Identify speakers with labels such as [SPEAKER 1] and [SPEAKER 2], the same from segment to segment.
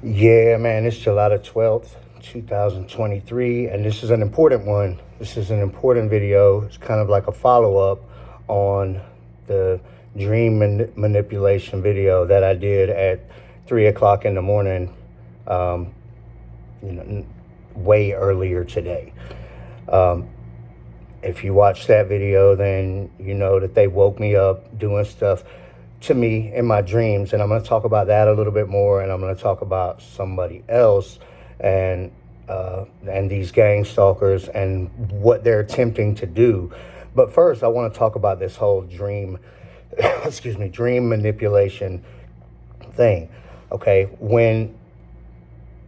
[SPEAKER 1] Yeah, man, it's July the 12th, 2023, and this is an important one. This is an important video. It's kind of like a follow-up on the manipulation video that I did at 3 o'clock in the morning, um, way earlier today. Um, if you watch that video, then you know that they woke me up doing stuff to me in my dreams, and I'm going to talk about that a little bit more, and I'm going to talk about somebody else and these gang stalkers and what they're attempting to do. But first, I want to talk about this whole dream, dream manipulation thing. Okay, when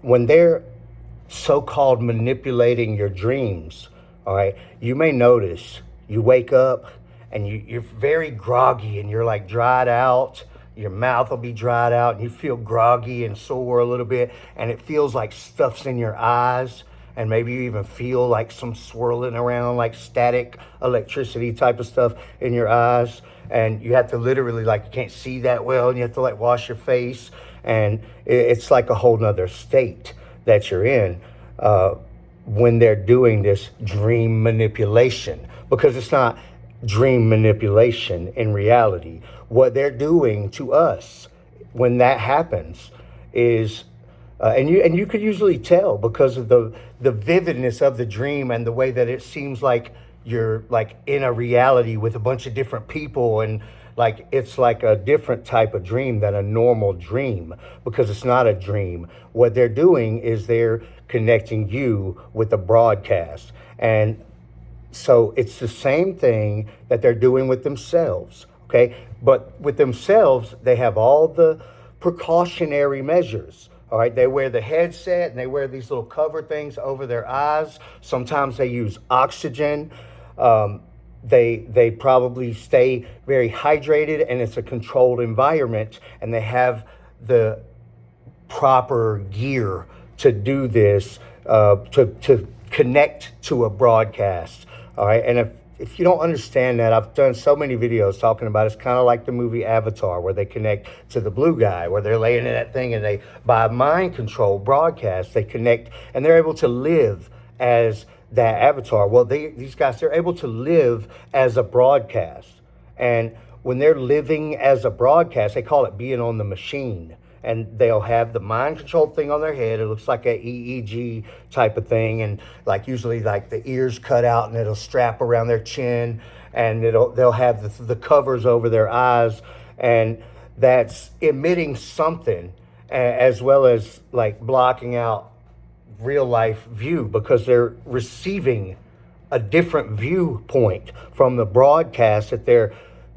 [SPEAKER 1] they're so-called manipulating your dreams, all right, you may notice you wake up and you're very groggy and you're like dried out. Your mouth will be dried out and you feel groggy and sore a little bit, and it feels like stuff's in your eyes, and maybe you even feel like some swirling around, like static electricity type of stuff in your eyes, and you have to literally, like, you can't see that well, and you have to like wash your face, and it's like a whole nother state that you're in when they're doing this dream manipulation, because it's not dream manipulation in reality. What they're doing to us when that happens is, and you could usually tell because of the vividness of the dream and the way that it seems like you're like in a reality with a bunch of different people, and like it's like a different type of dream than a normal dream, because it's not a dream. What they're doing is they're connecting you with the broadcast, and so it's the same thing that they're doing with themselves, okay? But with themselves, they have all the precautionary measures, all right? They wear the headset and they wear these little cover things over their eyes. Sometimes they use oxygen. They probably stay very hydrated, and it's a controlled environment, and they have the proper gear to do this, to connect to a broadcast. All right, and if you don't understand that, I've done so many videos talking about it. It's kind of like the movie Avatar, where they connect to the blue guy, where they're laying in that thing, and they, by mind control broadcast, they connect, and they're able to live as that avatar. Well, these guys, they're able to live as a broadcast, and when they're living as a broadcast, they call it being on the machine. And they'll have the mind control thing on their head. It looks like a EEG type of thing, and like usually like the ears cut out, and it'll strap around their chin, and they'll have the covers over their eyes, and that's emitting something, as well as like blocking out real life view, because they're receiving a different viewpoint from the broadcast that they're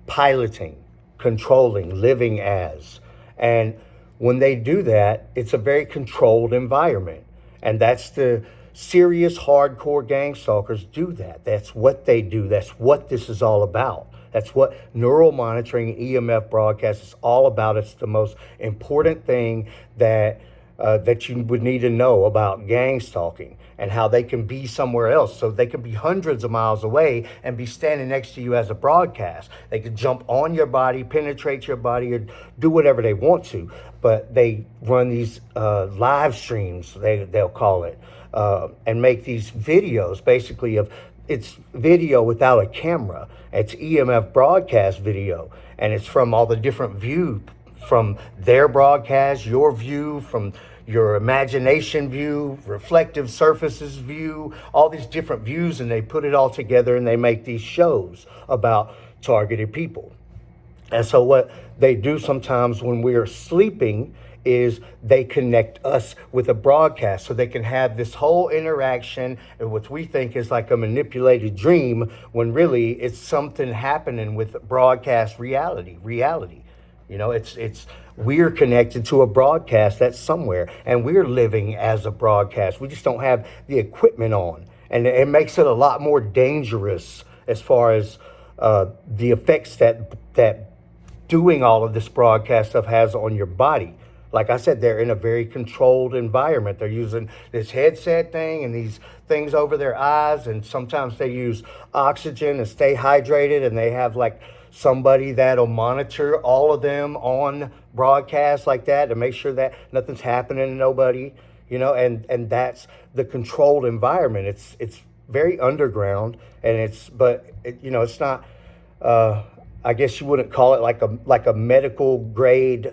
[SPEAKER 1] piloting, controlling, living as. And when they do that, it's a very controlled environment. And that's the serious, hardcore gang stalkers do that. That's what they do. That's what this is all about. That's what neural monitoring, EMF broadcast is all about. It's the most important thing that you would need to know about gang stalking, and how they can be somewhere else. So they can be hundreds of miles away and be standing next to you as a broadcast. They could jump on your body, penetrate your body, or do whatever they want to. But they run these live streams, they'll call it, and make these videos basically of, it's video without a camera. It's EMF broadcast video, and it's from all the different views, from their broadcast, your view, from your imagination view, reflective surfaces view, all these different views, and they put it all together and they make these shows about targeted people. And so what they do sometimes when we are sleeping is they connect us with a broadcast, so they can have this whole interaction, which we think is like a manipulated dream, when really it's something happening with broadcast reality. You know, it's we're connected to a broadcast that's somewhere, and we're living as a broadcast. We just don't have the equipment on, and it makes it a lot more dangerous as far as the effects that doing all of this broadcast stuff has on your body. Like I said, they're in a very controlled environment. They're using this headset thing and these things over their eyes, and sometimes they use oxygen to stay hydrated, and they have like somebody that'll monitor all of them on broadcasts like that to make sure that nothing's happening to nobody, and that's the controlled environment. It's very underground, and it's not. I guess you wouldn't call it like a medical grade,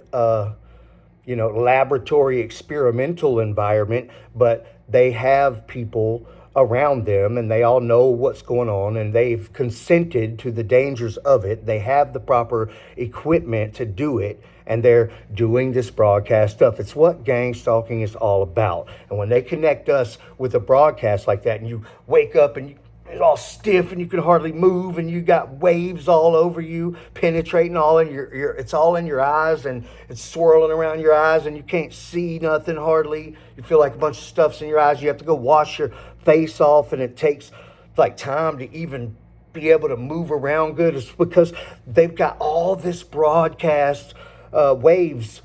[SPEAKER 1] laboratory experimental environment, but they have people around them and they all know what's going on and they've consented to the dangers of it. They have the proper equipment to do it, and they're doing this broadcast stuff. It's what gang stalking is all about. And when they connect us with a broadcast like that, and you wake up and it's all stiff and you can hardly move and you got waves all over you penetrating all in your it's all in your eyes and it's swirling around your eyes and you can't see nothing hardly. You feel like a bunch of stuff's in your eyes. You have to go wash your face off, and it takes like time to even be able to move around good. It's because they've got all this broadcast waves,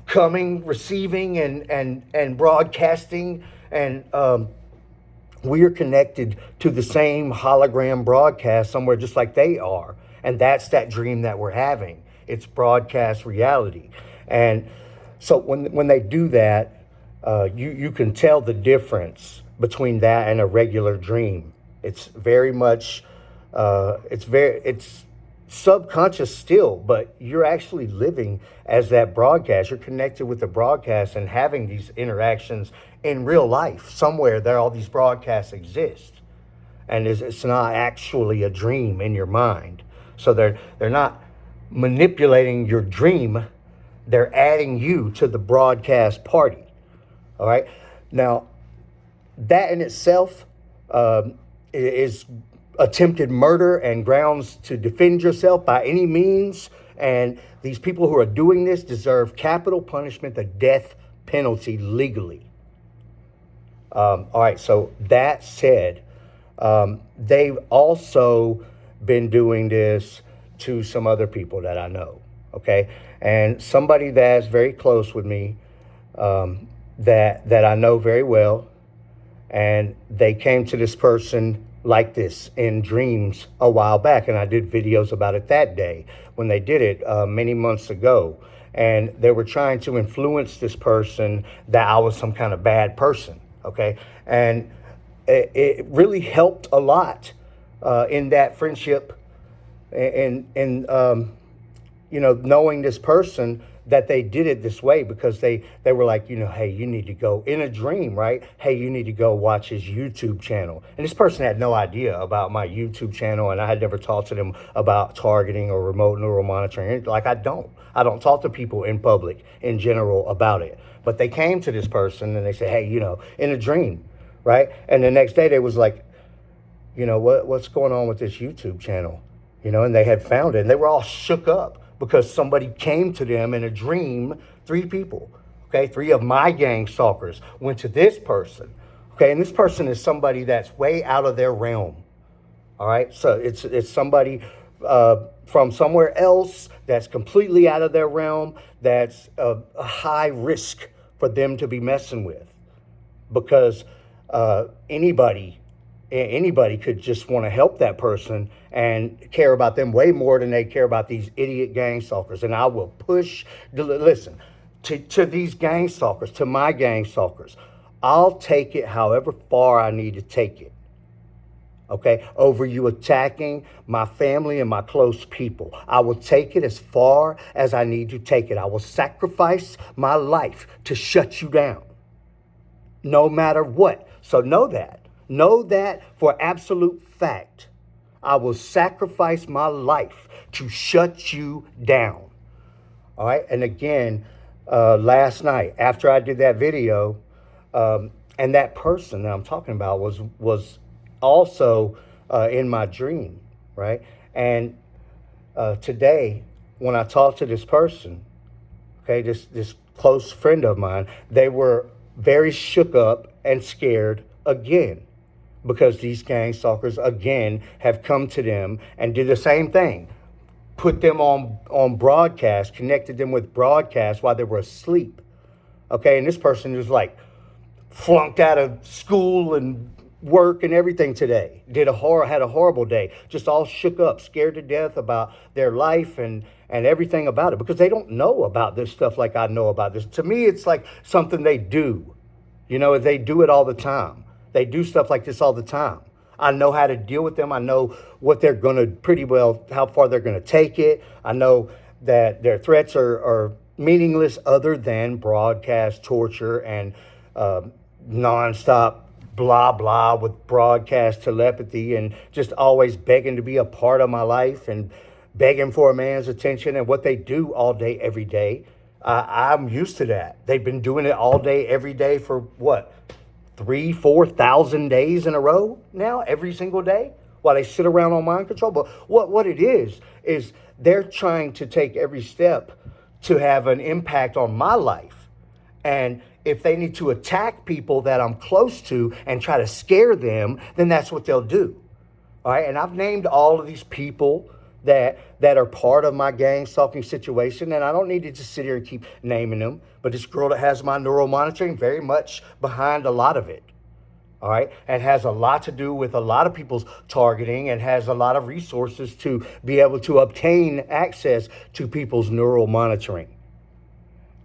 [SPEAKER 1] coming, receiving, and broadcasting, and we are connected to the same hologram broadcast somewhere just like they are. And that's that dream that we're having. It's broadcast reality. And so when they do that, you can tell the difference between that and a regular dream. It's very much, it's subconscious still, but you're actually living as that broadcast. You're connected with the broadcast and having these interactions in real life. Somewhere there, all these broadcasts exist, and it's not actually a dream in your mind. So they're not manipulating your dream. They're adding you to the broadcast party. All right. Now, that in itself is attempted murder and grounds to defend yourself by any means. And these people who are doing this deserve capital punishment, the death penalty legally. All right, so that said, they've also been doing this to some other people that I know, okay? And somebody that's very close with me, that I know very well, and they came to this person like this in dreams a while back, and I did videos about it that day when they did it many months ago. And they were trying to influence this person that I was some kind of bad person. Okay, and it really helped a lot in that friendship, and knowing this person, that they did it this way, because they were like, hey, you need to go in a dream, right? Hey, you need to go watch his YouTube channel. And this person had no idea about my YouTube channel, and I had never talked to them about targeting or remote neural monitoring. Like, I don't talk to people in public in general about it. But they came to this person and they said, hey, in a dream, right? And the next day they was like, what's going on with this YouTube channel? And they had found it, and they were all shook up because somebody came to them in a dream. 3 people, okay? 3 of my gang stalkers went to this person, okay? And this person is somebody that's way out of their realm, all right? So it's somebody from somewhere else that's completely out of their realm, that's a high risk for them to be messing with, because anybody could just want to help that person and care about them way more than they care about these idiot gang stalkers. And I will push, listen, to these gang stalkers, to my gang stalkers, I'll take it however far I need to take it. Okay, over you attacking my family and my close people. I will take it as far as I need to take it. I will sacrifice my life to shut you down, no matter what. So know that for absolute fact. I will sacrifice my life to shut you down. All right, and again, last night after I did that video, and that person that I'm talking about was also in my dream, right? And today, when I talked to this person, okay, this close friend of mine, they were very shook up and scared again, because these gang stalkers again have come to them and did the same thing. Put them on broadcast, connected them with broadcast while they were asleep. Okay, and this person was like flunked out of school and work and everything today. Had a horrible day. Just all shook up, scared to death about their life and everything about it, because they don't know about this stuff like I know about this. To me, it's like something they do. You know, they do it all the time. They do stuff like this all the time. I know how to deal with them. I know what they're going to pretty well, how far they're going to take it. I know that their threats are meaningless other than broadcast torture and nonstop blah, blah with broadcast telepathy and just always begging to be a part of my life and begging for a man's attention and what they do all day, every day. I'm used to that. They've been doing it all day, every day for what, 3,000-4,000 days in a row now, every single day, while they sit around on mind control. But what it is they're trying to take every step to have an impact on my life. And if they need to attack people that I'm close to and try to scare them, then that's what they'll do. All right. And I've named all of these people that are part of my gang stalking situation. And I don't need to just sit here and keep naming them. But this girl that has my neural monitoring, very much behind a lot of it. All right. And has a lot to do with a lot of people's targeting and has a lot of resources to be able to obtain access to people's neural monitoring.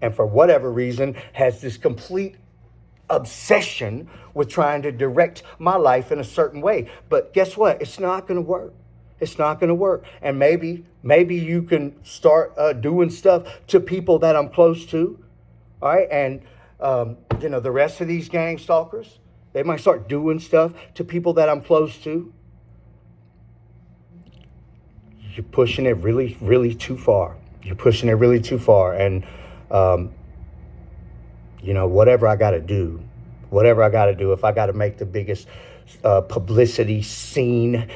[SPEAKER 1] And for whatever reason, has this complete obsession with trying to direct my life in a certain way. But guess what? It's not going to work. It's not going to work. And maybe you can start doing stuff to people that I'm close to. All right. And, the rest of these gang stalkers, they might start doing stuff to people that I'm close to. You're pushing it really, really too far. You're pushing it really too far. And, whatever I got to do, if I got to make the biggest publicity scene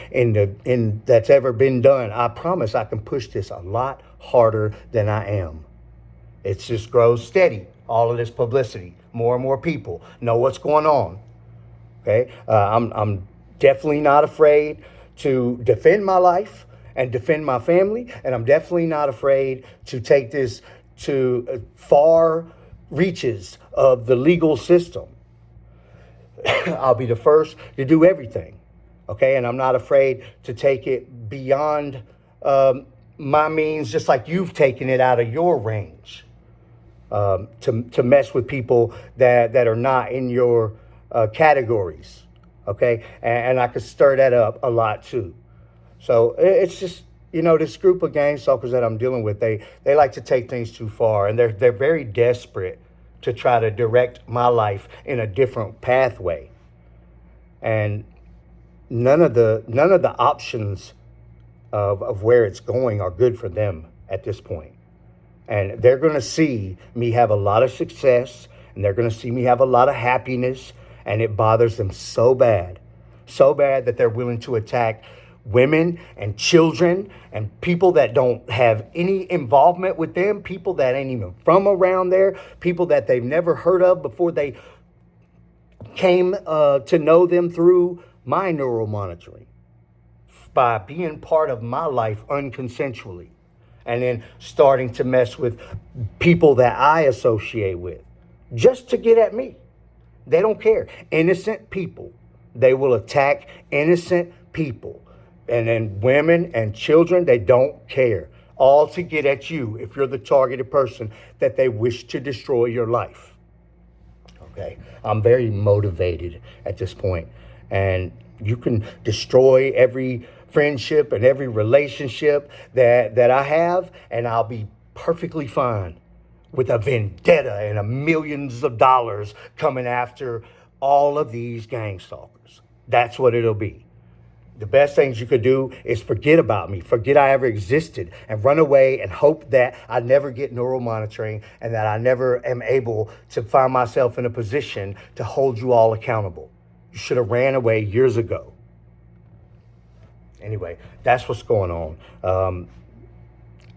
[SPEAKER 1] that's ever been done, I promise I can push this a lot harder than I am. It just grows steady. All of this publicity, more and more people know what's going on. Okay, I'm definitely not afraid to defend my life and defend my family, and I'm definitely not afraid to take this to far reaches of the legal system. I'll be the first to do everything, okay? And I'm not afraid to take it beyond my means, just like you've taken it out of your range, to mess with people that are not in your categories, okay? And I could stir that up a lot too. So it's just, this group of gang stalkers that I'm dealing with, they like to take things too far, and they're very desperate to try to direct my life in a different pathway. And none of the options of where it's going are good for them at this point. And they're going to see me have a lot of success, and they're going to see me have a lot of happiness, and it bothers them so bad that they're willing to attack women and children and people that don't have any involvement with them, people that ain't even from around there, people that they've never heard of before they came to know them through my neural monitoring, by being part of my life unconsensually, and then starting to mess with people that I associate with just to get at me. They don't care. Innocent people. They will attack innocent people. And then women and children, they don't care. All to get at you if you're the targeted person that they wish to destroy your life. Okay? I'm very motivated at this point. And you can destroy every friendship and every relationship that I have, and I'll be perfectly fine with a vendetta and millions of dollars coming after all of these gang stalkers. That's what it'll be. The best things you could do is forget about me, forget I ever existed, and run away and hope that I never get neural monitoring and that I never am able to find myself in a position to hold you all accountable. You should have ran away years ago. Anyway, that's what's going on.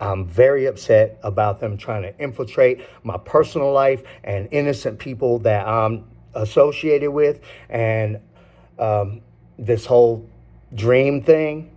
[SPEAKER 1] I'm very upset about them trying to infiltrate my personal life and innocent people that I'm associated with. And this whole dream thing,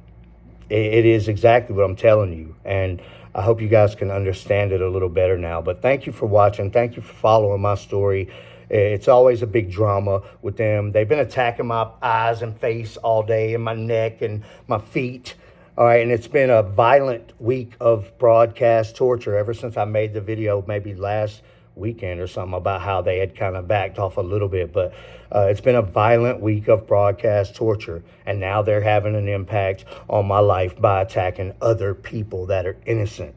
[SPEAKER 1] it is exactly what I'm telling you. And I hope you guys can understand it a little better now. But thank you for watching. Thank you for following my story. It's always a big drama with them. They've been attacking my eyes and face all day, and my neck and my feet. All right, and it's been a violent week of broadcast torture ever since I made the video, maybe last weekend or something, about how they had kind of backed off a little bit. But it's been a violent week of broadcast torture, and now they're having an impact on my life by attacking other people that are innocent.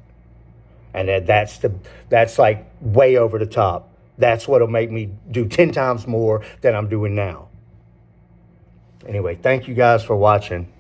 [SPEAKER 1] And that's like way over the top. That's what'll make me do 10 times more than I'm doing now. Anyway, thank you guys for watching.